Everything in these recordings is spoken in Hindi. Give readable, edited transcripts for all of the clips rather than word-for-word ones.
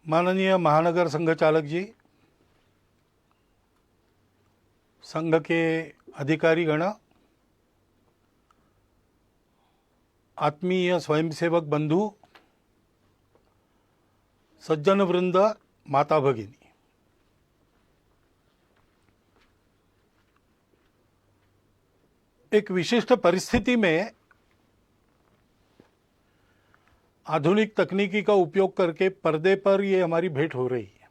माननीय महानगर संघ चालक जी, संघ के अधिकारीगण, आत्मीय स्वयंसेवक बंधु, सज्जन वृंद, माता भगिनी, एक विशिष्ट परिस्थिति में आधुनिक तकनीकी का उपयोग करके पर्दे पर ये हमारी भेंट हो रही है।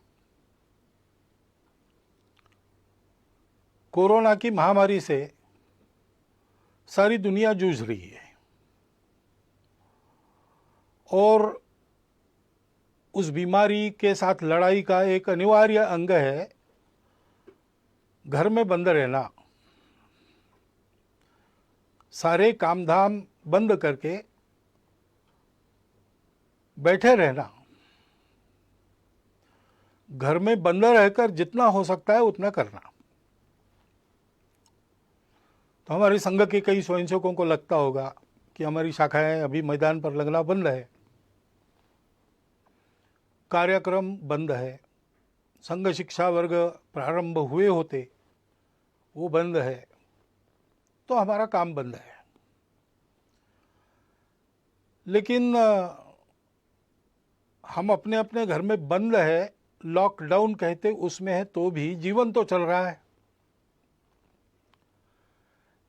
कोरोना की महामारी से सारी दुनिया जूझ रही है और उस बीमारी के साथ लड़ाई का एक अनिवार्य अंग है घर में बंद रहना, सारे काम धाम बंद करके बैठे रहना, घर में बंद रहकर जितना हो सकता है उतना करना। तो हमारे संघ के कई स्वयंसेवकों को लगता होगा कि हमारी शाखाएं अभी मैदान पर लगना बंद है, कार्यक्रम बंद है, संघ शिक्षा वर्ग प्रारंभ हुए होते वो बंद है, तो हमारा काम बंद है। लेकिन हम अपने अपने घर में बंद है, लॉकडाउन कहते उसमें है, तो भी जीवन तो चल रहा है।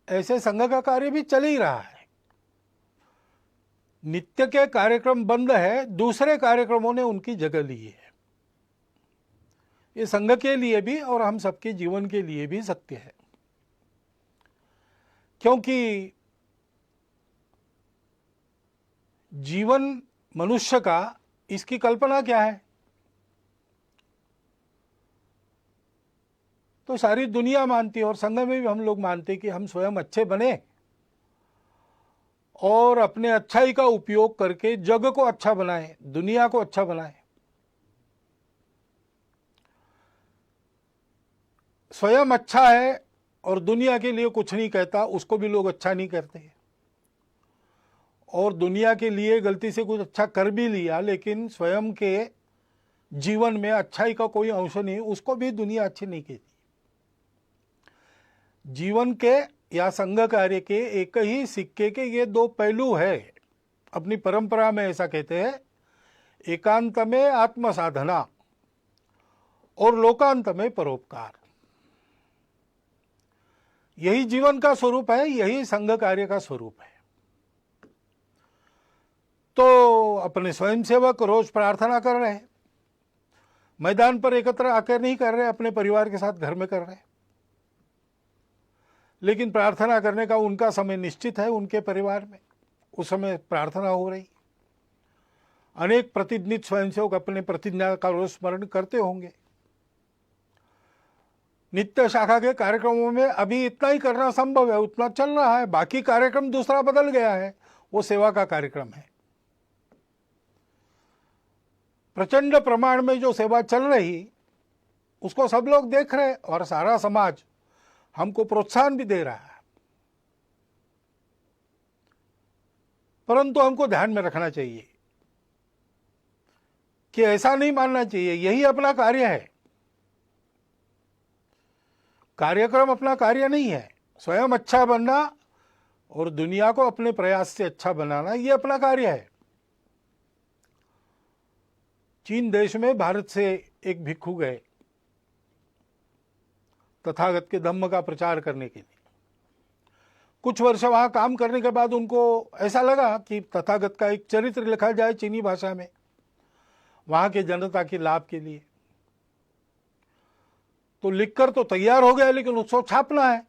ऐसे संघ का कार्य भी चल ही रहा है। नित्य के कार्यक्रम बंद है, दूसरे कार्यक्रमों ने उनकी जगह ली है। ये संघ के लिए भी और हम सबके जीवन के लिए भी सत्य है, क्योंकि जीवन मनुष्य का, इसकी कल्पना क्या है? तो सारी दुनिया मानती है और संघ में भी हम लोग मानते कि हम स्वयं अच्छे बने और अपने अच्छाई का उपयोग करके जग को अच्छा बनाएं, दुनिया को अच्छा बनाएं। स्वयं अच्छा है और दुनिया के लिए कुछ नहीं कहता, उसको भी लोग अच्छा नहीं करते। और दुनिया के लिए गलती से कुछ अच्छा कर भी लिया, लेकिन स्वयं के जीवन में अच्छाई का कोई अंश नहीं, उसको भी दुनिया अच्छी नहीं कहती। जीवन के या संघ कार्य के एक ही सिक्के के ये दो पहलू है। अपनी परंपरा में ऐसा कहते हैं, एकांत में आत्म साधना और लोकांत में परोपकार। यही जीवन का स्वरूप है, यही संघ कार्य का स्वरूप है। तो अपने स्वयंसेवक रोज प्रार्थना कर रहे हैं, मैदान पर एकत्र आकर नहीं कर रहे, अपने परिवार के साथ घर में कर रहे हैं। लेकिन प्रार्थना करने का उनका समय निश्चित है, उनके परिवार में उस समय प्रार्थना हो रही। अनेक प्रतिनिधि स्वयंसेवक अपने प्रतिज्ञा का रोज स्मरण करते होंगे। नित्य शाखा के कार्यक्रमों में अभी इतना ही करना संभव है, उतना चल रहा है। बाकी कार्यक्रम दूसरा बदल गया है, वो सेवा का कार्यक्रम है। प्रचंड प्रमाण में जो सेवा चल रही उसको सब लोग देख रहे और सारा समाज हमको प्रोत्साहन भी दे रहा है। परंतु हमको ध्यान में रखना चाहिए कि ऐसा नहीं मानना चाहिए यही अपना कार्य है। कार्यक्रम अपना कार्य नहीं है। स्वयं अच्छा बनना और दुनिया को अपने प्रयास से अच्छा बनाना, ये अपना कार्य है। चीन देश में भारत से एक भिक्षु गए तथागत के धम्म का प्रचार करने के लिए। कुछ वर्ष वहां काम करने के बाद उनको ऐसा लगा कि तथागत का एक चरित्र लिखा जाए चीनी भाषा में, वहां के जनता के लाभ के लिए। तो लिखकर तो तैयार हो गया, लेकिन उसको छापना है।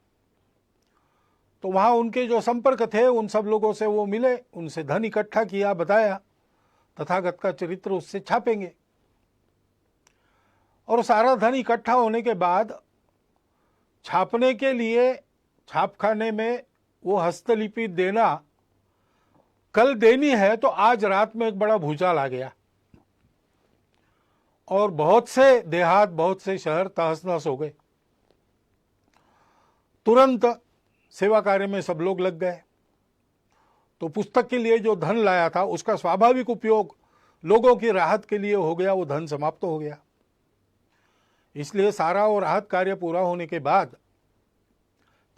तो वहां उनके जो संपर्क थे उन सब लोगों से वो मिले, उनसे धन इकट्ठा किया, बताया तथागत का चरित्र उससे छापेंगे। और सारा धन इकट्ठा होने के बाद छापने के लिए छापखाने में वो हस्तलिपि देना कल देनी है, तो आज रात में एक बड़ा भूचाल आ गया और बहुत से देहात, बहुत से शहर तहस नहस हो गए। तुरंत सेवा कार्य में सब लोग लग गए। तो पुस्तक के लिए जो धन लाया था उसका स्वाभाविक उपयोग लोगों की राहत के लिए हो गया, वो धन समाप्त हो गया। इसलिए सारा वो राहत कार्य पूरा होने के बाद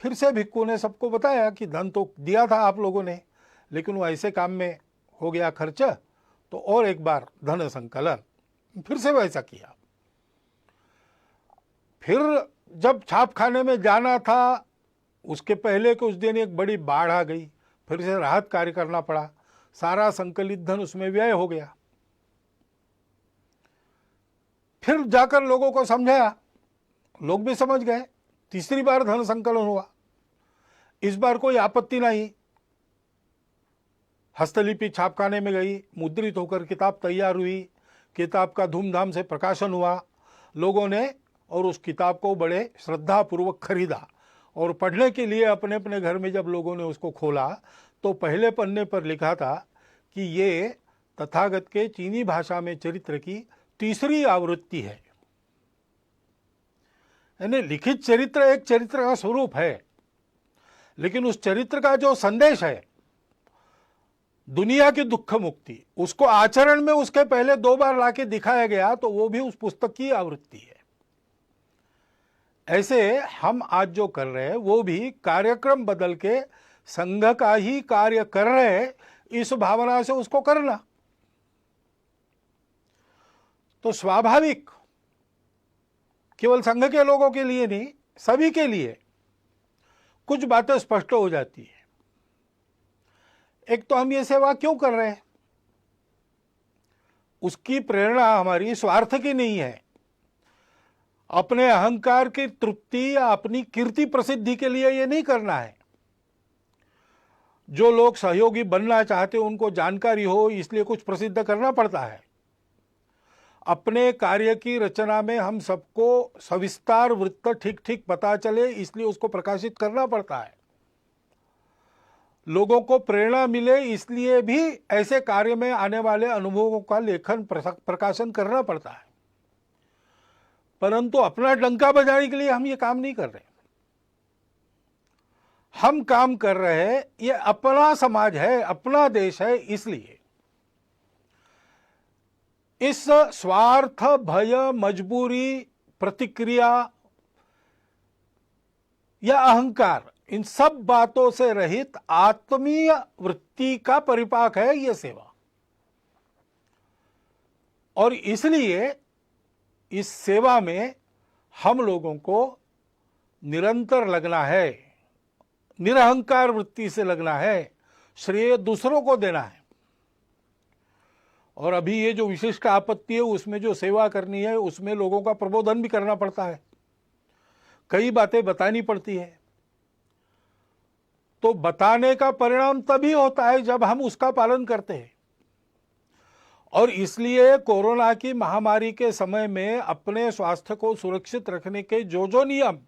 फिर से भिक्खू ने सबको बताया कि धन तो दिया था आप लोगों ने, लेकिन वो ऐसे काम में हो गया खर्च, तो और एक बार धन संकलन। फिर से वैसा किया। फिर जब छापखाने में जाना था, उसके पहले कुछ दिन एक बड़ी बाढ़ आ गई, फिर से राहत कार्य करना पड़ा, सारा संकलित धन उसमें व्यय हो गया। फिर जाकर लोगों को समझाया, लोग भी समझ गए। तीसरी बार धन संकलन हुआ, इस बार कोई आपत्ति नहीं। हस्तलिपि छापखाने में गई, मुद्रित होकर किताब तैयार हुई, किताब का धूमधाम से प्रकाशन हुआ। लोगों ने और उस किताब को बड़े श्रद्धापूर्वक खरीदा, और पढ़ने के लिए अपने अपने घर में जब लोगों ने उसको खोला तो पहले पन्ने पर लिखा था कि ये तथागत के चीनी भाषा में चरित्र की तीसरी आवृत्ति है। यानी लिखित चरित्र एक चरित्र का स्वरूप है, लेकिन उस चरित्र का जो संदेश है, दुनिया की दुख मुक्ति, उसको आचरण में उसके पहले 2 बार लाके दिखाया गया, तो वो भी उस पुस्तक की आवृत्ति है। ऐसे हम आज जो कर रहे हैं वो भी कार्यक्रम बदल के संघ का ही कार्य कर रहे हैं, इस भावना से उसको करना। तो स्वाभाविक केवल संघ के लोगों के लिए नहीं, सभी के लिए कुछ बातें स्पष्ट हो जाती है। एक तो हम ये सेवा क्यों कर रहे हैं, उसकी प्रेरणा हमारी स्वार्थ की नहीं है, अपने अहंकार की तृप्ति या अपनी कीर्ति प्रसिद्धि के लिए ये नहीं करना है। जो लोग सहयोगी बनना चाहते उनको जानकारी हो, इसलिए कुछ प्रसिद्ध करना पड़ता है। अपने कार्य की रचना में हम सबको सविस्तार वृत्त ठीक ठीक पता चले, इसलिए उसको प्रकाशित करना पड़ता है। लोगों को प्रेरणा मिले, इसलिए भी ऐसे कार्य में आने वाले अनुभवों का लेखन प्रकाशन करना पड़ता है। परंतु अपना डंका बजाने के लिए हम ये काम नहीं कर रहे। हम काम कर रहे हैं, ये अपना समाज है, अपना देश है, इसलिए इस स्वार्थ, भय, मजबूरी, प्रतिक्रिया या अहंकार, इन सब बातों से रहित आत्मीय वृत्ति का परिपाक है यह सेवा। और इसलिए इस सेवा में हम लोगों को निरंतर लगना है, निरहंकार वृत्ति से लगना है, श्रेय दूसरों को देना है। और अभी ये जो विशिष्ट आपत्ति है, उसमें जो सेवा करनी है, उसमें लोगों का प्रबोधन भी करना पड़ता है, कई बातें बतानी पड़ती है। तो बताने का परिणाम तभी होता है जब हम उसका पालन करते हैं। और इसलिए कोरोना की महामारी के समय में अपने स्वास्थ्य को सुरक्षित रखने के जो जो नियम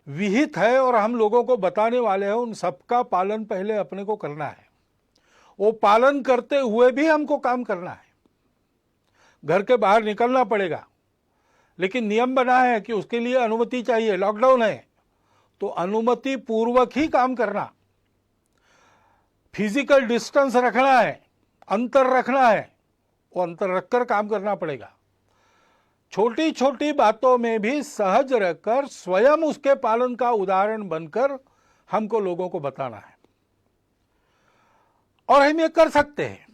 विहित है और हम लोगों को बताने वाले हैं, उन सबका पालन पहले अपने को करना है। वो पालन करते हुए भी हमको काम करना है। घर के बाहर निकलना पड़ेगा, लेकिन नियम बना है कि उसके लिए अनुमति चाहिए। लॉकडाउन है तो अनुमति पूर्वक ही काम करना, फिजिकल डिस्टेंस रखना है, अंतर रखना है, वो अंतर रखकर काम करना पड़ेगा। छोटी छोटी बातों में भी सहज रहकर स्वयं उसके पालन का उदाहरण बनकर हमको लोगों को बताना है। और हम ये कर सकते हैं।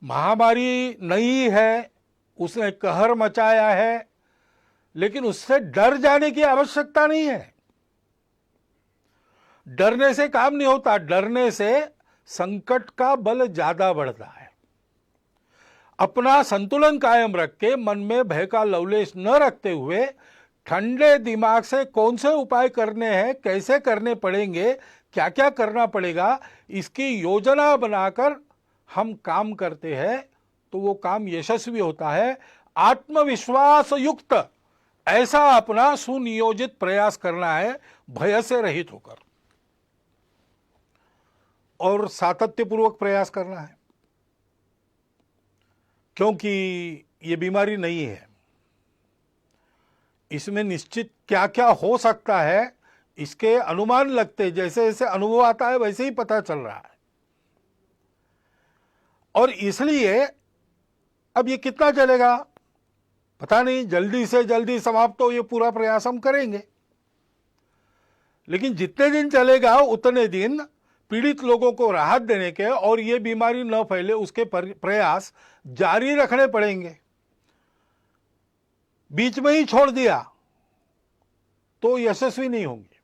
महामारी नई है, उसने कहर मचाया है, लेकिन उससे डर जाने की आवश्यकता नहीं है। डरने से काम नहीं होता, डरने से संकट का बल ज्यादा बढ़ता है। अपना संतुलन कायम रख के, मन में भय का लवलेश न रखते हुए, ठंडे दिमाग से कौन से उपाय करने हैं, कैसे करने पड़ेंगे, क्या क्या करना पड़ेगा, इसकी योजना बनाकर हम काम करते हैं तो वो काम यशस्वी होता है। आत्मविश्वास युक्त ऐसा अपना सुनियोजित प्रयास करना है, भय से रहित होकर, और सातत्यपूर्वक प्रयास करना है। क्योंकि ये बीमारी नहीं है, इसमें निश्चित क्या क्या हो सकता है इसके अनुमान लगते, जैसे जैसे अनुभव आता है वैसे ही पता चल रहा है। और इसलिए अब ये कितना चलेगा पता नहीं, जल्दी से जल्दी समाप्त हो ये पूरा प्रयास हम करेंगे, लेकिन जितने दिन चलेगा उतने दिन पीड़ित लोगों को राहत देने के और ये बीमारी न फैले उसके प्रयास जारी रखने पड़ेंगे। बीच में ही छोड़ दिया तो यशस्वी नहीं होंगे।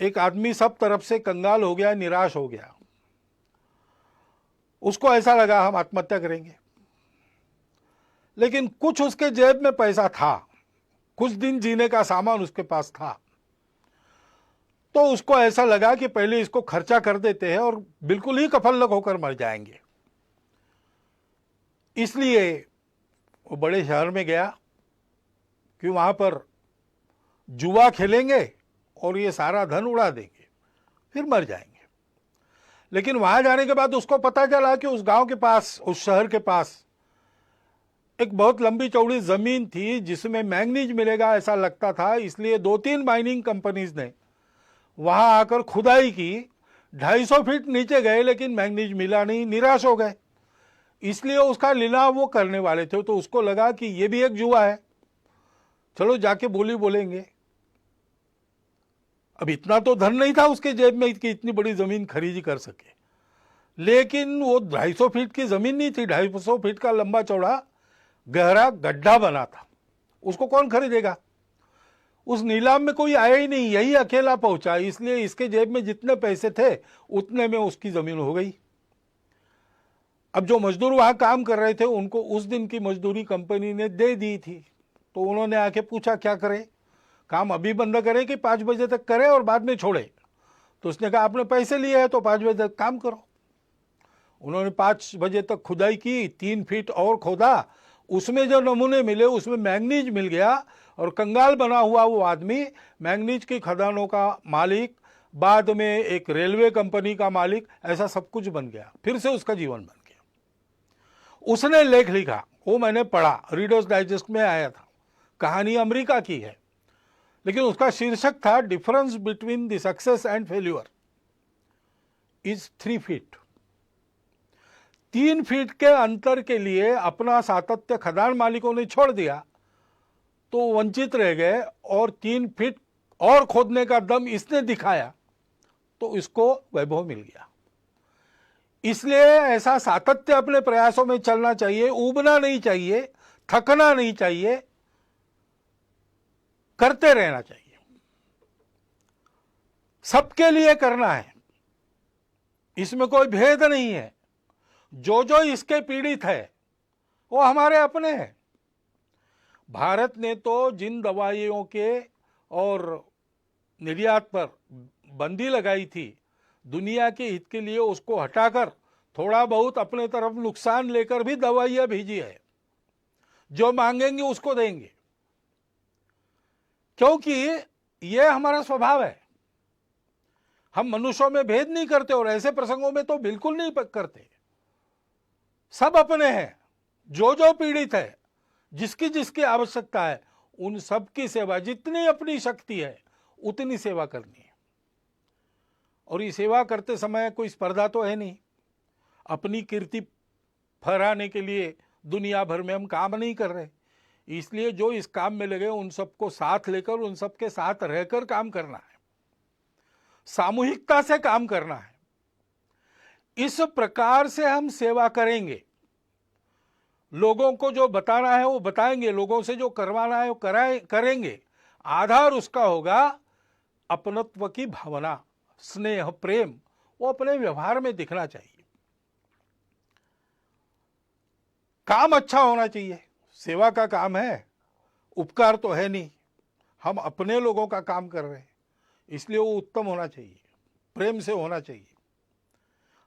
एक आदमी सब तरफ से कंगाल हो गया, निराश हो गया, उसको ऐसा लगा हम आत्महत्या करेंगे, लेकिन कुछ उसके जेब में पैसा था, कुछ दिन जीने का सामान उसके पास था, तो उसको ऐसा लगा कि पहले इसको खर्चा कर देते हैं और बिल्कुल ही कफलक होकर मर जाएंगे। इसलिए वो बड़े शहर में गया कि वहां पर जुआ खेलेंगे और ये सारा धन उड़ा देंगे, फिर मर जाएंगे। लेकिन वहां जाने के बाद उसको पता चला कि उस गांव के पास, उस शहर के पास एक बहुत लंबी चौड़ी जमीन थी जिसमें मैंगनीज मिलेगा ऐसा लगता था। इसलिए 2-3 माइनिंग कंपनीज ने वहां आकर खुदाई की, 250 फीट नीचे गए लेकिन मैंगनीज मिला नहीं, निराश हो गए। इसलिए उसका लिलाव वो करने वाले थे, तो उसको लगा कि ये भी एक जुआ है, चलो जाके बोली बोलेंगे। अब इतना तो धन नहीं था उसके जेब में कि इतनी बड़ी जमीन खरीदी कर सके, लेकिन वो 250 फीट की जमीन नहीं थी, 250 फीट का लंबा चौड़ा गहरा गड्ढा बना था, उसको कौन खरीदेगा। उस नीलाम में कोई आया ही नहीं, यही अकेला पहुंचा, इसलिए इसके जेब में जितने पैसे थे उतने में उसकी जमीन हो गई। अब जो मजदूर वहां काम कर रहे थे उनको उस दिन की मजदूरी कंपनी ने दे दी थी, तो उन्होंने आके पूछा क्या करें, काम अभी बंद करें कि 5 बजे तक करें और बाद में छोड़े। तो उसने कहा आपने पैसे लिए हैं तो 5 बजे तक काम करो। उन्होंने 5 बजे तक खुदाई की, 3 फीट और खोदा, उसमें जो नमूने मिले उसमें मैंगनीज मिल गया और कंगाल बना हुआ वो आदमी मैंगनीज की खदानों का मालिक, बाद में एक रेलवे कंपनी का मालिक, ऐसा सब कुछ बन गया, फिर से उसका जीवन बन गया। उसने लेख लिखा, वो मैंने पढ़ा, रीडर्स डाइजेस्ट में आया था, कहानी अमेरिका की है, लेकिन उसका शीर्षक था difference between the success and failure is 3 feet. 3 feet के अंतर के लिए अपना सातत्य खदान मालिकों ने छोड़ दिया तो वंचित रह गए, और 3 फीट और खोदने का दम इसने दिखाया तो इसको वैभव मिल गया। इसलिए ऐसा सातत्य अपने प्रयासों में चलना चाहिए, ऊबना नहीं चाहिए, थकना नहीं चाहिए, करते रहना चाहिए। सबके लिए करना है, इसमें कोई भेद नहीं है। जो जो इसके पीड़ित है वो हमारे अपने हैं। भारत ने तो जिन दवाइयों के और निर्यात पर बंदी लगाई थी दुनिया के हित के लिए, उसको हटाकर थोड़ा बहुत अपने तरफ नुकसान लेकर भी दवाइयां भेजी है। जो मांगेंगे उसको देंगे, क्योंकि यह हमारा स्वभाव है। हम मनुष्यों में भेद नहीं करते और ऐसे प्रसंगों में तो बिल्कुल नहीं करते। सब अपने हैं, जो जो पीड़ित है, जिसकी जिसकी आवश्यकता है, उन सब की सेवा, जितनी अपनी शक्ति है उतनी सेवा करनी है। और ये सेवा करते समय कोई स्पर्धा तो है नहीं, अपनी कीर्ति फहराने के लिए दुनिया भर में हम काम नहीं कर रहे। इसलिए जो इस काम में लगे उन सबको साथ लेकर, उन सबके साथ रहकर काम करना है, सामूहिकता से काम करना है। इस प्रकार से हम सेवा करेंगे। लोगों को जो बताना है वो बताएंगे, लोगों से जो करवाना है वो करेंगे। आधार उसका होगा अपनत्व की भावना, स्नेह, प्रेम, वो अपने व्यवहार में दिखना चाहिए। काम अच्छा होना चाहिए। सेवा का काम है, उपकार तो है नहीं। हम अपने लोगों का काम कर रहे हैं, इसलिए वो उत्तम होना चाहिए, प्रेम से होना चाहिए।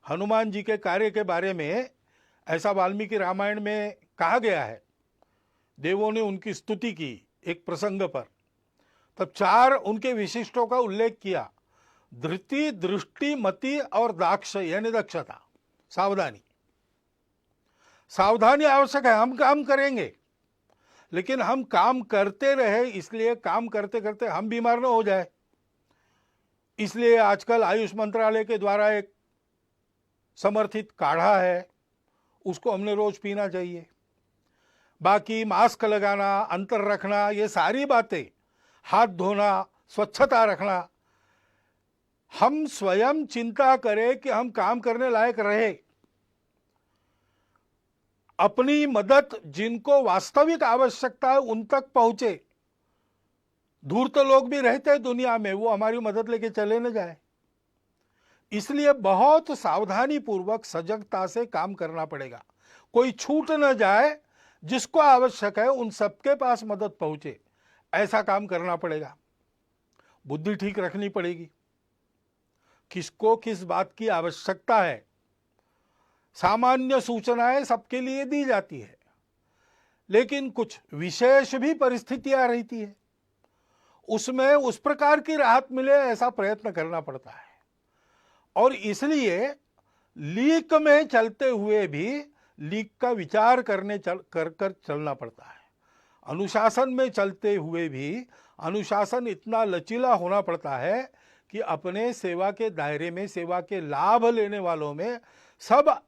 हनुमान जी के कार्य के बारे में ऐसा वाल्मीकि रामायण में कहा गया है। देवों ने उनकी स्तुति की एक प्रसंग पर, तब 4 उनके विशिष्टों का उल्लेख किया। धृति, दृष्टि, मति और दाक्ष, यानी दक्षता, सावधानी। सावधानी आवश्यक है। हम काम करेंगे, लेकिन हम काम करते रहे, इसलिए काम करते करते हम बीमार न हो जाए। इसलिए आजकल आयुष मंत्रालय के द्वारा एक समर्थित काढ़ा है, उसको हमने रोज पीना चाहिए। बाकी मास्क लगाना, अंतर रखना, ये सारी बातें, हाथ धोना, स्वच्छता रखना, हम स्वयं चिंता करें कि हम काम करने लायक रहे। अपनी मदद जिनको वास्तविक आवश्यकता है उन तक पहुंचे। दूर तो लोग भी रहते हैं दुनिया में, वो हमारी मदद लेके चले न जाए। इसलिए बहुत सावधानी पूर्वक सजगता से काम करना पड़ेगा। कोई छूट न जाए, जिसको आवश्यक है उन सबके पास मदद पहुंचे, ऐसा काम करना पड़ेगा। बुद्धि ठीक रखनी पड़ेगी, किसको किस बात की आवश्यकता है। सामान्य सूचनाएं सबके लिए दी जाती है, लेकिन कुछ विशेष भी परिस्थितियां रहती है, उसमें उस प्रकार की राहत मिले ऐसा प्रयत्न करना पड़ता है। और इसलिए लीक में चलते हुए भी लीक का विचार कर चलना पड़ता है। अनुशासन में चलते हुए भी अनुशासन इतना लचीला होना पड़ता है कि अपने सेवा के दायरे में, सेवा के लाभ लेने वालों में सब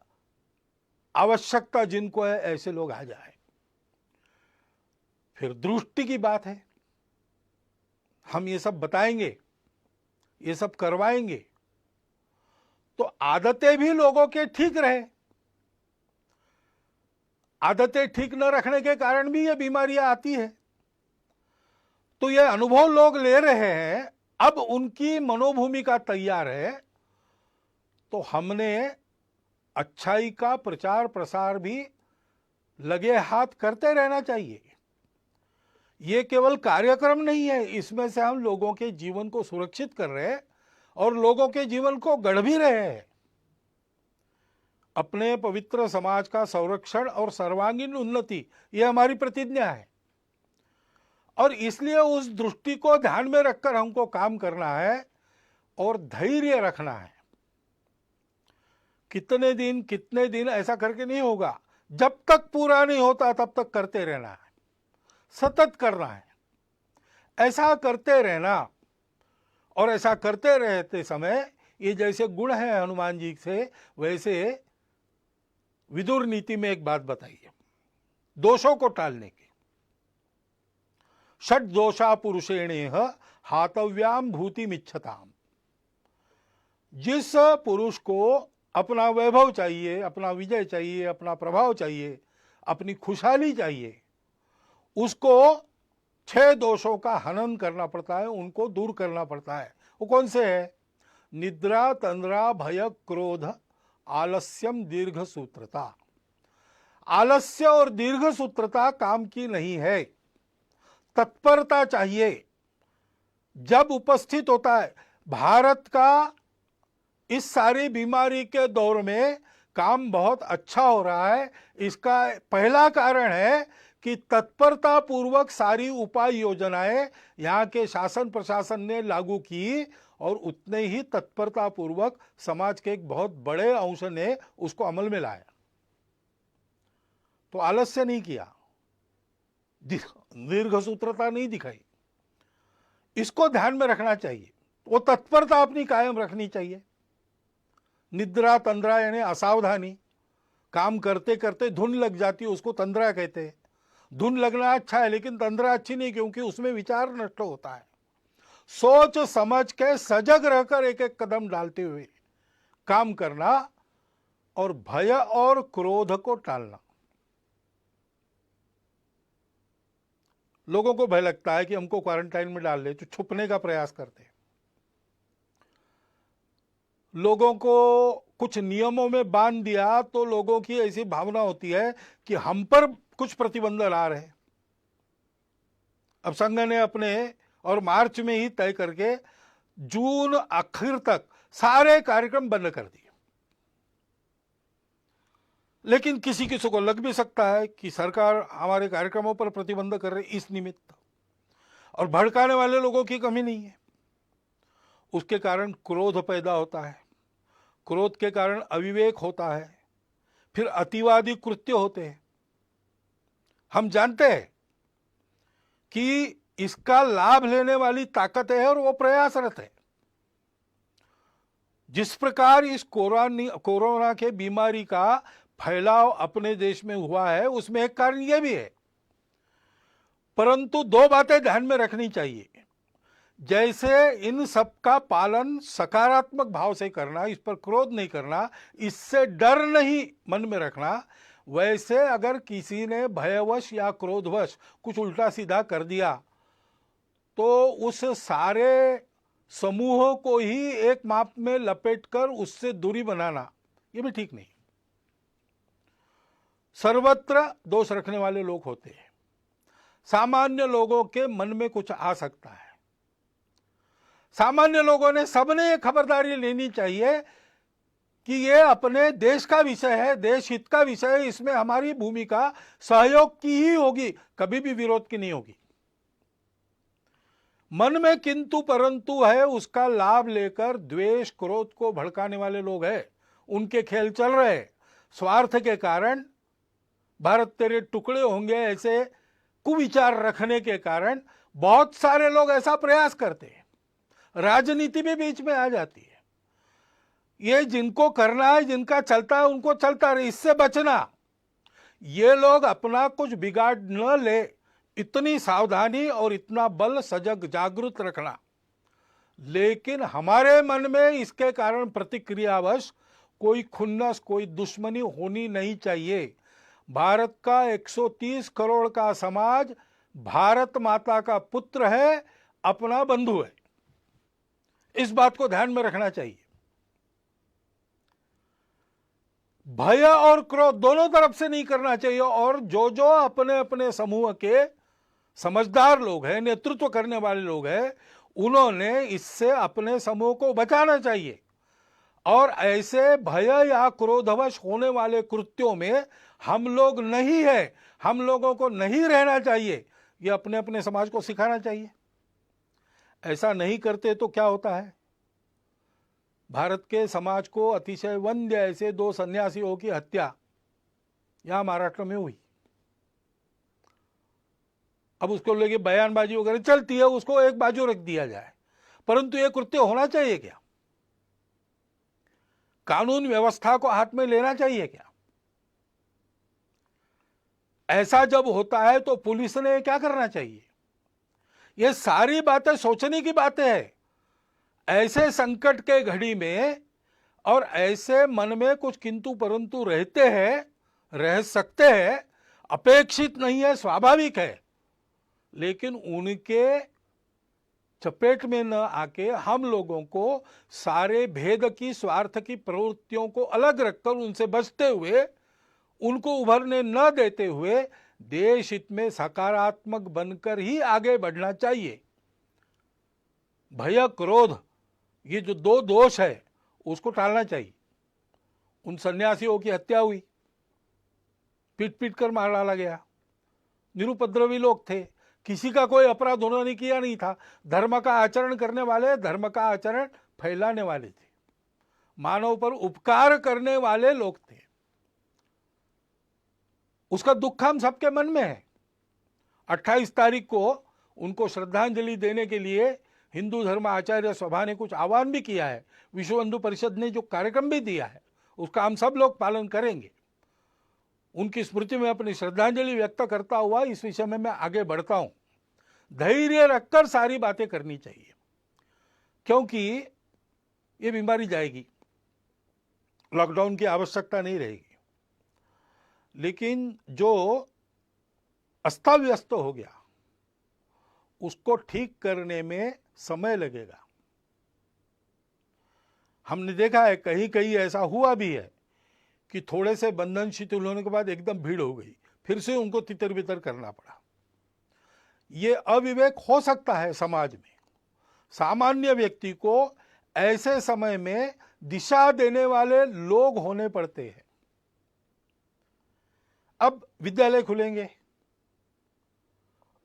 आवश्यकता जिनको है ऐसे लोग आ जाए। फिर दृष्टि की बात है, हम ये सब बताएंगे, ये सब करवाएंगे तो आदतें भी लोगों के ठीक रहे। आदतें ठीक न रखने के कारण भी ये बीमारियां आती है। तो ये अनुभव लोग ले रहे हैं, अब उनकी मनोभूमिका तैयार है, तो हमने अच्छाई का प्रचार प्रसार भी लगे हाथ करते रहना चाहिए। ये केवल कार्यक्रम नहीं है, इसमें से हम लोगों के जीवन को सुरक्षित कर रहे हैं और लोगों के जीवन को गढ़ भी रहे हैं। अपने पवित्र समाज का संरक्षण और सर्वांगीण उन्नति, ये हमारी प्रतिज्ञा है। और इसलिए उस दृष्टि को ध्यान में रखकर हमको काम करना है और धैर्य रखना है। कितने दिन ऐसा करके नहीं होगा, जब तक पूरा नहीं होता तब तक करते रहना है, सतत करना है। ऐसा करते रहना, और ऐसा करते रहते समय ये जैसे गुण है हनुमान जी से, वैसे विदुर नीति में एक बात बताइए दोषों को टालने की। षट दोषा पुरुषेणेह हातव्याम भूतिमिच्छताम। जिस पुरुष को अपना वैभव चाहिए, अपना विजय चाहिए, अपना प्रभाव चाहिए, अपनी खुशहाली चाहिए, उसको 6 दोषों का हनन करना पड़ता है, उनको दूर करना पड़ता है। वो कौन से है? निद्रा, तंद्रा, भय, क्रोध, आलस्यम, दीर्घ सूत्रता। आलस्य और दीर्घ सूत्रता काम की नहीं है। तत्परता चाहिए। जब उपस्थित होता है, भारत का इस सारी बीमारी के दौर में काम बहुत अच्छा हो रहा है। इसका पहला कारण है कि तत्परता पूर्वक सारी उपाय योजनाएं यहाँ के शासन प्रशासन ने लागू की, और उतने ही तत्परता पूर्वक समाज के एक बहुत बड़े अंश ने उसको अमल में लाया। तो आलस्य नहीं किया, दीर्घ सूत्रता नहीं दिखाई। इसको ध्यान में रखना चाहिए। वो तत्परता अपनी कायम रखनी चाहिए। निद्रा, तंद्रा यानी असावधानी, काम करते करते धुन लग जाती है, उसको तंद्रा कहते हैं। धुन लगना अच्छा है, लेकिन तंद्रा अच्छी नहीं, क्योंकि उसमें विचार नष्ट होता है। सोच समझ के सजग रहकर एक एक कदम डालते हुए काम करना, और भय और क्रोध को टालना। लोगों को भय लगता है कि हमको क्वारंटाइन में डाल ले, तो छुपने का प्रयास करते हैं। लोगों को कुछ नियमों में बांध दिया तो लोगों की ऐसी भावना होती है कि हम पर कुछ प्रतिबंध ला रहे हैं। अब संघ ने अपने और मार्च में ही तय करके जून आखिर तक सारे कार्यक्रम बंद कर दिए। लेकिन किसी किसी को लग भी सकता है कि सरकार हमारे कार्यक्रमों पर प्रतिबंध कर रही इस निमित्त, और भड़काने वाले लोगों की कमी नहीं है। उसके कारण क्रोध पैदा होता है, क्रोध के कारण अविवेक होता है, फिर अतिवादी कृत्य होते हैं। हम जानते हैं कि इसका लाभ लेने वाली ताकत है और वो प्रयासरत है। जिस प्रकार इस कोरोना के बीमारी का फैलाव अपने देश में हुआ है, उसमें एक कारण यह भी है। परंतु दो बातें ध्यान में रखनी चाहिए। जैसे इन सब का पालन सकारात्मक भाव से करना, इस पर क्रोध नहीं करना, इससे डर नहीं मन में रखना, वैसे अगर किसी ने भयवश या क्रोधवश कुछ उल्टा सीधा कर दिया तो उस सारे समूह को ही एक माप में लपेटकर उससे दूरी बनाना, ये भी ठीक नहीं। सर्वत्र दोष रखने वाले लोग होते हैं। सामान्य लोगों के मन में कुछ आ सकता है। सामान्य लोगों ने, सबने ये खबरदारी लेनी चाहिए कि ये अपने देश का विषय है, देश हित का विषय है, इसमें हमारी भूमिका सहयोग की ही होगी, कभी भी विरोध की नहीं होगी। मन में किंतु परंतु है, उसका लाभ लेकर द्वेष क्रोध को भड़काने वाले लोग हैं, उनके खेल चल रहे। स्वार्थ के कारण भारत तेरे टुकड़े होंगे ऐसे कुविचार रखने के कारण बहुत सारे लोग ऐसा प्रयास करते हैं। राजनीति भी बीच में आ जाती है। ये जिनको करना है, जिनका चलता है, उनको चलता रहे, इससे बचना। ये लोग अपना कुछ बिगाड़ न ले, इतनी सावधानी और इतना बल सजग जागृत रखना। लेकिन हमारे मन में इसके कारण प्रतिक्रियावश कोई खुन्नस, कोई दुश्मनी होनी नहीं चाहिए। भारत का 130 करोड़ का समाज भारत माता का पुत्र है, अपना बंधु है। इस बात को ध्यान में रखना चाहिए। भय और क्रोध दोनों तरफ से नहीं करना चाहिए। और जो जो अपने अपने समूह के समझदार लोग हैं, नेतृत्व करने वाले लोग हैं, उन्होंने इससे अपने समूह को बचाना चाहिए। और ऐसे भय या क्रोधवश होने वाले कृत्यों में हम लोग नहीं है, हम लोगों को नहीं रहना चाहिए, ये अपने अपने समाज को सिखाना चाहिए। ऐसा नहीं करते तो क्या होता है? भारत के समाज को अतिशय वंद्य ऐसे 2 सन्यासियों की हत्या यहां महाराष्ट्र में हुई। अब उसको लेके बयानबाजी वगैरह चलती है, उसको एक बाजू रख दिया जाए, परंतु यह कृत्य होना चाहिए क्या? कानून व्यवस्था को हाथ में लेना चाहिए क्या? ऐसा जब होता है तो पुलिस ने क्या करना चाहिए? ये सारी बातें सोचने की बातें हैं। ऐसे संकट के घड़ी में और ऐसे मन में कुछ किंतु परंतु रहते हैं, रह सकते हैं, अपेक्षित नहीं है, स्वाभाविक है। लेकिन उनके चपेट में न आके हम लोगों को सारे भेद की, स्वार्थ की प्रवृत्तियों को अलग रखकर उनसे बचते हुए, उनको उभरने न देते हुए देश हित में सकारात्मक बनकर ही आगे बढ़ना चाहिए। भय क्रोध, ये जो 2 दोष है, उसको टालना चाहिए। उन सन्यासियों की हत्या हुई, पीट पीट कर मार डाला गया। निरुपद्रवी लोग थे, किसी का कोई अपराध उन्होंने किया नहीं था। धर्म का आचरण करने वाले, धर्म का आचरण फैलाने वाले थे, मानव पर उपकार करने वाले लोग थे। उसका दुख हम सबके मन में है। 28 तारीख को उनको श्रद्धांजलि देने के लिए हिंदू धर्म आचार्य सभा ने कुछ आह्वान भी किया है। विश्व हिंदू परिषद ने जो कार्यक्रम भी दिया है, उसका हम सब लोग पालन करेंगे। उनकी स्मृति में अपनी श्रद्धांजलि व्यक्त करता हुआ इस विषय में मैं आगे बढ़ता हूं। धैर्य रखकर सारी बातें करनी चाहिए, क्योंकि ये बीमारी जाएगी, लॉकडाउन की आवश्यकता नहीं रहेगी। लेकिन जो अस्ताव्यस्त हो गया, उसको ठीक करने में समय लगेगा। हमने देखा है कहीं कहीं ऐसा हुआ भी है कि थोड़े से बंधन शिथिल होने के बाद एकदम भीड़ हो गई, फिर से उनको तितर बितर करना पड़ा। ये अविवेक हो सकता है समाज में। सामान्य व्यक्ति को ऐसे समय में दिशा देने वाले लोग होने पड़ते हैं। अब विद्यालय खुलेंगे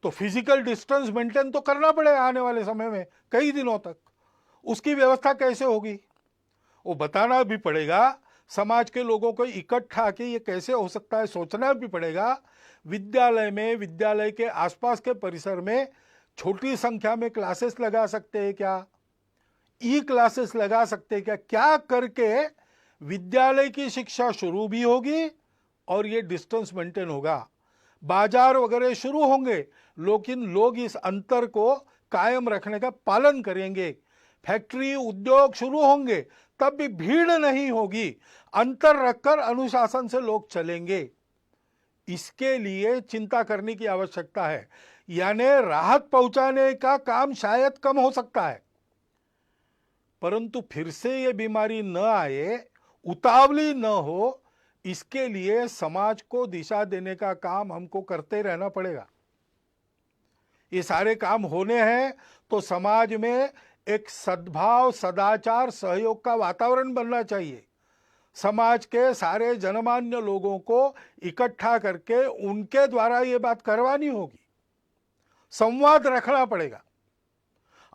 तो फिजिकल डिस्टेंस मेंटेन तो करना पड़ेगा आने वाले समय में कई दिनों तक। उसकी व्यवस्था कैसे होगी वो बताना भी पड़ेगा। समाज के लोगों को इकट्ठा के ये कैसे हो सकता है सोचना भी पड़ेगा। विद्यालय में, विद्यालय के आसपास के परिसर में छोटी संख्या में क्लासेस लगा सकते हैं क्या? ई क्लासेस लगा सकते क्या, क्या करके विद्यालय की शिक्षा शुरू भी होगी और ये डिस्टेंस मेंटेन होगा, बाजार वगैरह शुरू होंगे लेकिन लोग इस अंतर को कायम रखने का पालन करेंगे, फैक्ट्री उद्योग शुरू होंगे तब भी भीड़ नहीं होगी, अंतर रखकर अनुशासन से लोग चलेंगे। इसके लिए चिंता करने की आवश्यकता है। यानी राहत पहुंचाने का काम शायद कम हो सकता है, परंतु फिर से ये बीमारी न आए, उतावली न हो, इसके लिए समाज को दिशा देने का काम हमको करते रहना पड़ेगा। ये सारे काम होने हैं तो समाज में एक सद्भाव, सदाचार, सहयोग का वातावरण बनना चाहिए। समाज के सारे जनमान्य लोगों को इकट्ठा करके उनके द्वारा ये बात करवानी होगी, संवाद रखना पड़ेगा।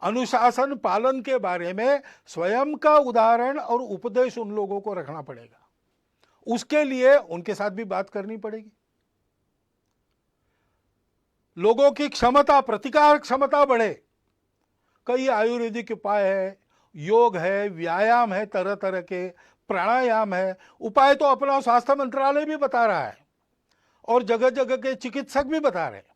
अनुशासन पालन के बारे में स्वयं का उदाहरण और उपदेश उन लोगों को रखना पड़ेगा। उसके लिए उनके साथ भी बात करनी पड़ेगी। लोगों की क्षमता, प्रतिकार क्षमता बढ़े। कई आयुर्वेदिक उपाय है, योग है, व्यायाम है, तरह तरह के प्राणायाम है। उपाय तो अपना स्वास्थ्य मंत्रालय भी बता रहा है और जगह जगह के चिकित्सक भी बता रहे हैं।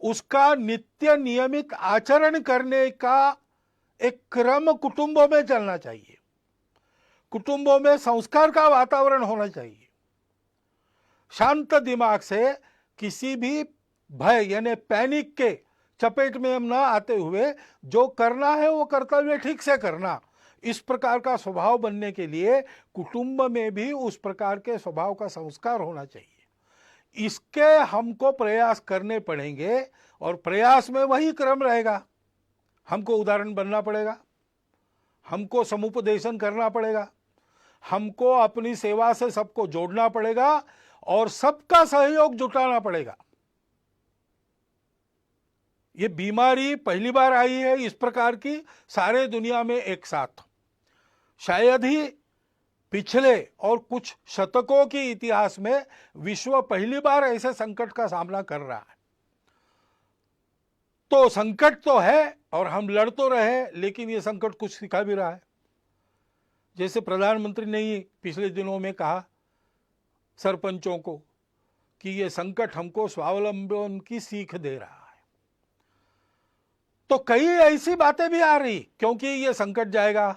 उसका नित्य नियमित आचरण करने का एक क्रम कुटुंबों में चलना चाहिए। कुटुंबों में संस्कार का वातावरण होना चाहिए। शांत दिमाग से किसी भी भय यानी पैनिक के चपेट में हम ना आते हुए जो करना है वो कर्तव्य ठीक से करना, इस प्रकार का स्वभाव बनने के लिए कुटुंब में भी उस प्रकार के स्वभाव का संस्कार होना चाहिए। इसके हमको प्रयास करने पड़ेंगे और प्रयास में वही क्रम रहेगा। हमको उदाहरण बनना पड़ेगा, हमको समुपदेशन करना पड़ेगा, हमको अपनी सेवा से सबको जोड़ना पड़ेगा और सबका सहयोग जुटाना पड़ेगा। ये बीमारी पहली बार आई है इस प्रकार की सारे दुनिया में एक साथ। शायद ही पिछले और कुछ शतकों के इतिहास में विश्व पहली बार ऐसे संकट का सामना कर रहा है। तो संकट तो है और हम लड़ तो रहे, लेकिन ये संकट कुछ सिखा भी रहा है। जैसे प्रधानमंत्री ने ही पिछले दिनों में कहा सरपंचों को कि ये संकट हमको स्वावलंबन की सीख दे रहा है। तो कई ऐसी बातें भी आ रही, क्योंकि ये संकट जाएगा,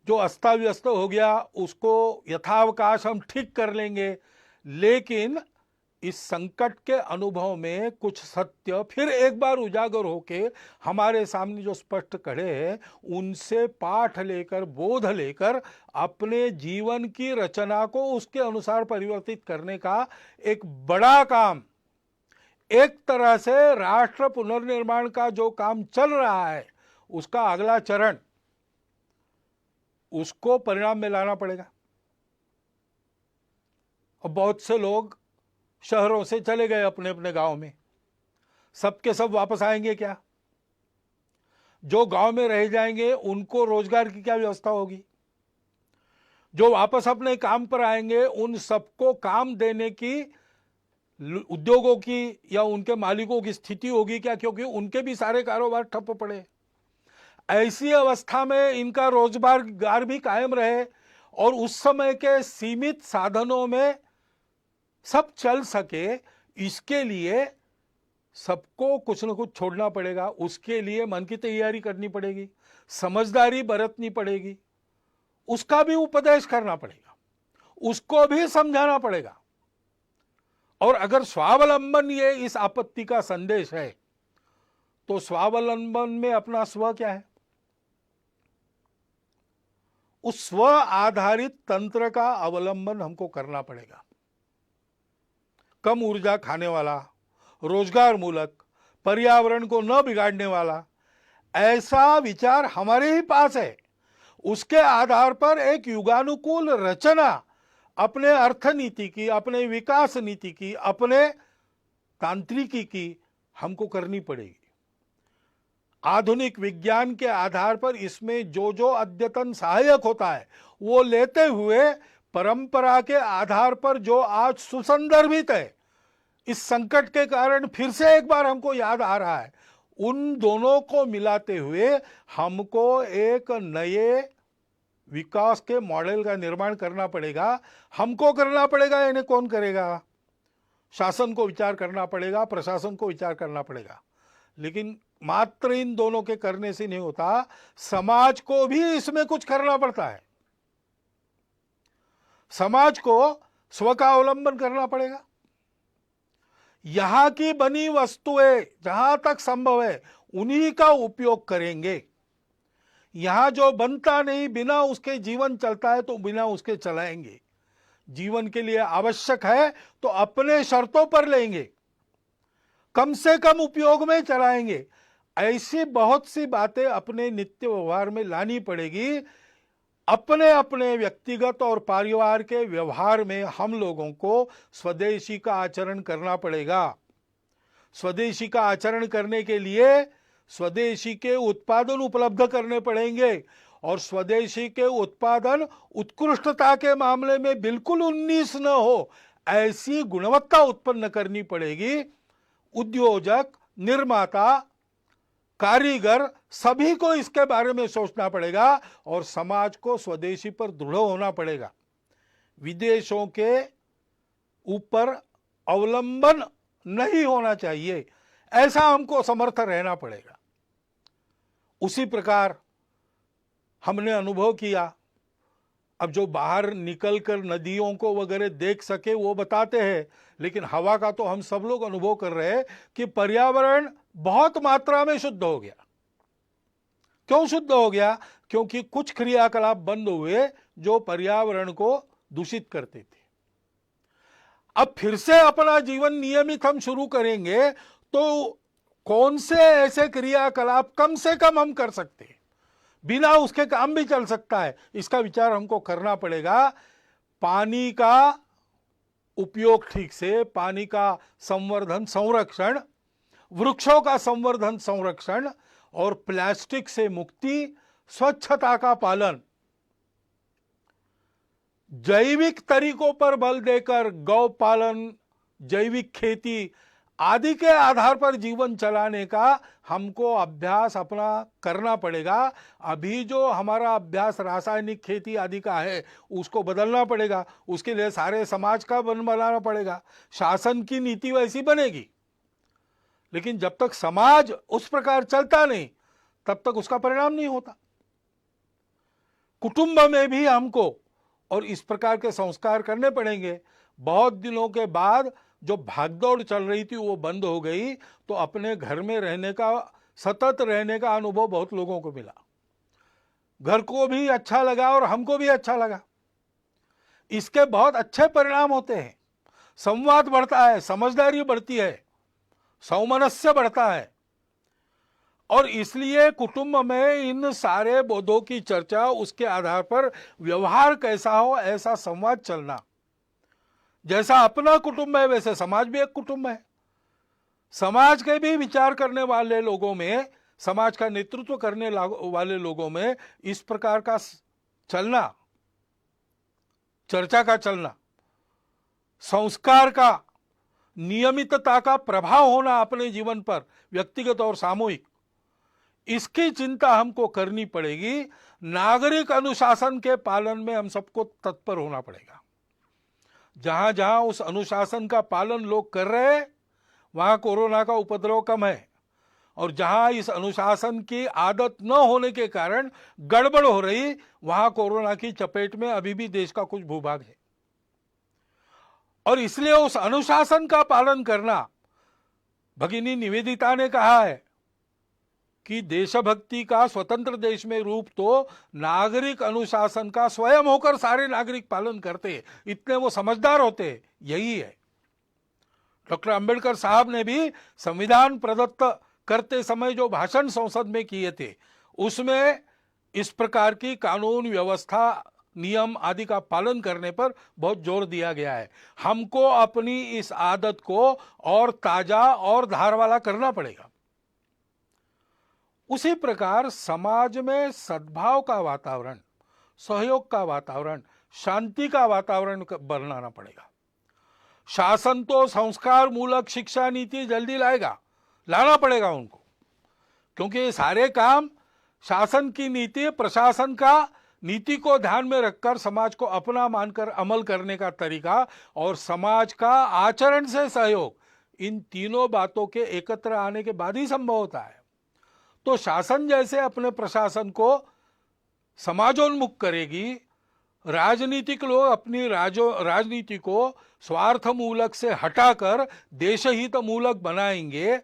जो अस्ता व्यस्त हो गया उसको यथावकाश हम ठीक कर लेंगे, लेकिन इस संकट के अनुभव में कुछ सत्य फिर एक बार उजागर होके हमारे सामने जो स्पष्ट खड़े हैं, उनसे पाठ लेकर, बोध लेकर अपने जीवन की रचना को उसके अनुसार परिवर्तित करने का एक बड़ा काम, एक तरह से राष्ट्र पुनर्निर्माण का जो काम चल रहा है उसका अगला चरण, उसको परिणाम में लाना पड़ेगा। और बहुत से लोग शहरों से चले गए अपने अपने गांव में, सबके सब वापस आएंगे क्या? जो गांव में रह जाएंगे उनको रोजगार की क्या व्यवस्था होगी? जो वापस अपने काम पर आएंगे उन सबको काम देने की उद्योगों की या उनके मालिकों की स्थिति होगी क्या? क्योंकि उनके भी सारे कारोबार ठप पड़े। ऐसी अवस्था में इनका रोजगार भी कायम रहे और उस समय के सीमित साधनों में सब चल सके, इसके लिए सबको कुछ न कुछ छोड़ना पड़ेगा। उसके लिए मन की तैयारी करनी पड़ेगी, समझदारी बरतनी पड़ेगी, उसका भी उपदेश करना पड़ेगा, उसको भी समझाना पड़ेगा। और अगर स्वावलंबन ये इस आपत्ति का संदेश है, तो स्वावलंबन में अपना स्व क्या है? उस स्व आधारित तंत्र का अवलंबन हमको करना पड़ेगा। कम ऊर्जा खाने वाला, रोजगार मूलक, पर्यावरण को न बिगाड़ने वाला ऐसा विचार हमारे ही पास है। उसके आधार पर एक युगानुकूल रचना अपने अर्थनीति की, अपने विकास नीति की, अपने तांत्रिकी की हमको करनी पड़ेगी। आधुनिक विज्ञान के आधार पर इसमें जो जो अद्यतन सहायक होता है वो लेते हुए परंपरा के आधार पर जो आज सुसंदर्भित है, इस संकट के कारण फिर से एक बार हमको याद आ रहा है, उन दोनों को मिलाते हुए हमको एक नए विकास के मॉडल का निर्माण करना पड़ेगा। हमको करना पड़ेगा, इन्हें कौन करेगा? शासन को विचार करना पड़ेगा, प्रशासन को विचार करना पड़ेगा। लेकिन मात्र इन दोनों के करने से नहीं होता, समाज को भी इसमें कुछ करना पड़ता है। समाज को स्व का अवलंबन करना पड़ेगा। यहां की बनी वस्तुएं जहां तक संभव है उन्हीं का उपयोग करेंगे। यहां जो बनता नहीं, बिना उसके जीवन चलता है तो बिना उसके चलाएंगे। जीवन के लिए आवश्यक है तो अपने शर्तों पर लेंगे, कम से कम उपयोग में चलाएंगे। ऐसी बहुत सी बातें अपने नित्य व्यवहार में लानी पड़ेगी। अपने अपने व्यक्तिगत और परिवार के व्यवहार में हम लोगों को स्वदेशी का आचरण करना पड़ेगा। स्वदेशी का आचरण करने के लिए स्वदेशी के उत्पादन उपलब्ध करने पड़ेंगे, और स्वदेशी के उत्पादन उत्कृष्टता के मामले में बिल्कुल 19 न हो, ऐसी गुणवत्ता उत्पन्न करनी पड़ेगी। उद्योजक, निर्माता, कारीगर सभी को इसके बारे में सोचना पड़ेगा और समाज को स्वदेशी पर दृढ़ होना पड़ेगा। विदेशों के ऊपर अवलंबन नहीं होना चाहिए, ऐसा हमको समर्थ रहना पड़ेगा। उसी प्रकार हमने अनुभव किया। अब जो बाहर निकलकर नदियों को वगैरह देख सके वो बताते हैं, लेकिन हवा का तो हम सब लोग अनुभव कर रहे हैं कि पर्यावरण बहुत मात्रा में शुद्ध हो गया। क्यों शुद्ध हो गया? क्योंकि कुछ क्रियाकलाप बंद हुए जो पर्यावरण को दूषित करते थे। अब फिर से अपना जीवन नियमित हम शुरू करेंगे तो कौन से ऐसे क्रियाकलाप कम से कम हम कर सकते हैं, बिना उसके काम भी चल सकता है, इसका विचार हमको करना पड़ेगा। पानी का उपयोग ठीक से, पानी का संवर्धन संरक्षण, वृक्षों का संवर्धन संरक्षण और प्लास्टिक से मुक्ति, स्वच्छता का पालन, जैविक तरीकों पर बल देकर गौ पालन, जैविक खेती आदि के आधार पर जीवन चलाने का हमको अभ्यास अपना करना पड़ेगा। अभी जो हमारा अभ्यास रासायनिक खेती आदि का है उसको बदलना पड़ेगा। उसके लिए सारे समाज का बनाना पड़ेगा। शासन की नीति वैसी बनेगी, लेकिन जब तक समाज उस प्रकार चलता नहीं तब तक उसका परिणाम नहीं होता। कुटुंब में भी हमको और इस प्रकार के संस्कार करने पड़ेंगे। बहुत दिनों के बाद जो भागदौड़ चल रही थी वो बंद हो गई, तो अपने घर में रहने का, सतत रहने का अनुभव बहुत लोगों को मिला। घर को भी अच्छा लगा और हमको भी अच्छा लगा। इसके बहुत अच्छे परिणाम होते हैं। संवाद बढ़ता है, समझदारी बढ़ती है, सौमनस्य बढ़ता है, और इसलिए कुटुंब में इन सारे बोधों की चर्चा, उसके आधार पर व्यवहार कैसा हो ऐसा संवाद चलना। जैसा अपना कुटुंब है वैसे समाज भी एक कुटुंब है। समाज के भी विचार करने वाले लोगों में, समाज का नेतृत्व करने वाले लोगों में इस प्रकार का चलना, चर्चा का चलना, संस्कार का, नियमितता का प्रभाव होना अपने जीवन पर, व्यक्तिगत और सामूहिक, इसकी चिंता हमको करनी पड़ेगी। नागरिक अनुशासन के पालन में हम सबको तत्पर होना पड़ेगा। जहां जहां उस अनुशासन का पालन लोग कर रहे हैं वहां कोरोना का उपद्रव कम है, और जहां इस अनुशासन की आदत न होने के कारण गड़बड़ हो रही वहां कोरोना की चपेट में अभी भी देश का कुछ भूभाग है। और इसलिए उस अनुशासन का पालन करना, भगिनी निवेदिता ने कहा है कि देशभक्ति का स्वतंत्र देश में रूप तो नागरिक अनुशासन का स्वयं होकर सारे नागरिक पालन करते, इतने वो समझदार होते, यही है। डॉक्टर अंबेडकर साहब ने भी संविधान प्रदत्त करते समय जो भाषण संसद में किए थे उसमें इस प्रकार की कानून व्यवस्था, नियम आदि का पालन करने पर बहुत जोर दिया गया है। हमको अपनी इस आदत को और ताजा और धार वाला करना पड़ेगा। उसी प्रकार समाज में सद्भाव का वातावरण, सहयोग का वातावरण, शांति का वातावरण बनाना पड़ेगा। शासन तो संस्कार मूलक शिक्षा नीति जल्दी लाएगा, लाना पड़ेगा उनको, क्योंकि ये सारे काम शासन की नीति, प्रशासन का नीति को ध्यान में रखकर समाज को अपना मानकर अमल करने का तरीका और समाज का आचरण से सहयोग, इन तीनों बातों के एकत्र आने के बाद ही संभव होता है। तो शासन जैसे अपने प्रशासन को समाजोन्मुख करेगी, राजनीतिक लोग अपनी राजनीति को स्वार्थ मूलक से हटाकर देशहित मूलक बनाएंगे,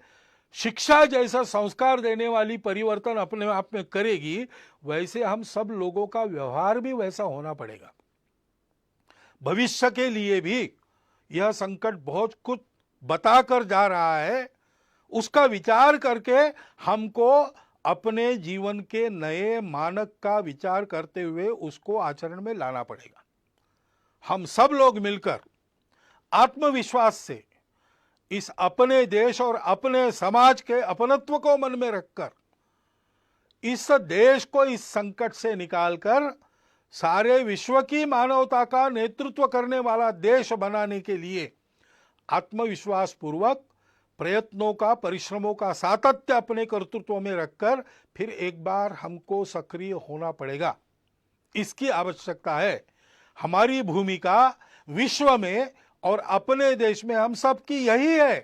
शिक्षा जैसा संस्कार देने वाली परिवर्तन अपने आप में करेगी, वैसे हम सब लोगों का व्यवहार भी वैसा होना पड़ेगा। भविष्य के लिए भी यह संकट बहुत कुछ बताकर जा रहा है, उसका विचार करके हमको अपने जीवन के नए मानक का विचार करते हुए उसको आचरण में लाना पड़ेगा। हम सब लोग मिलकर आत्मविश्वास से इस अपने देश और अपने समाज के अपनत्व को मन में रखकर इस देश को इस संकट से निकालकर सारे विश्व की मानवता का नेतृत्व करने वाला देश बनाने के लिए आत्मविश्वास पूर्वक प्रयत्नों का, परिश्रमों का सातत्य अपने कर्तृत्व में रखकर फिर एक बार हमको सक्रिय होना पड़ेगा। इसकी आवश्यकता है। हमारी भूमिका विश्व में और अपने देश में हम सब की यही है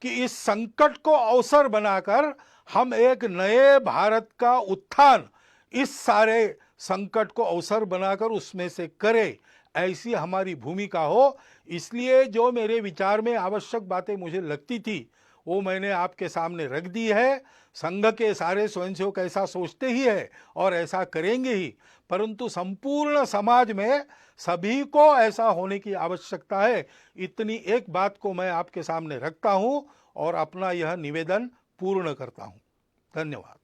कि इस संकट को अवसर बनाकर हम एक नए भारत का उत्थान इस सारे संकट को अवसर बनाकर उसमें से करें, ऐसी हमारी भूमिका हो। इसलिए जो मेरे विचार में आवश्यक बातें मुझे लगती थी वो मैंने आपके सामने रख दी है। संघ के सारे स्वयंसेवक ऐसा सोचते ही है और ऐसा करेंगे ही, परंतु संपूर्ण समाज में सभी को ऐसा होने की आवश्यकता है। इतनी एक बात को मैं आपके सामने रखता हूं और अपना यह निवेदन पूर्ण करता हूं। धन्यवाद।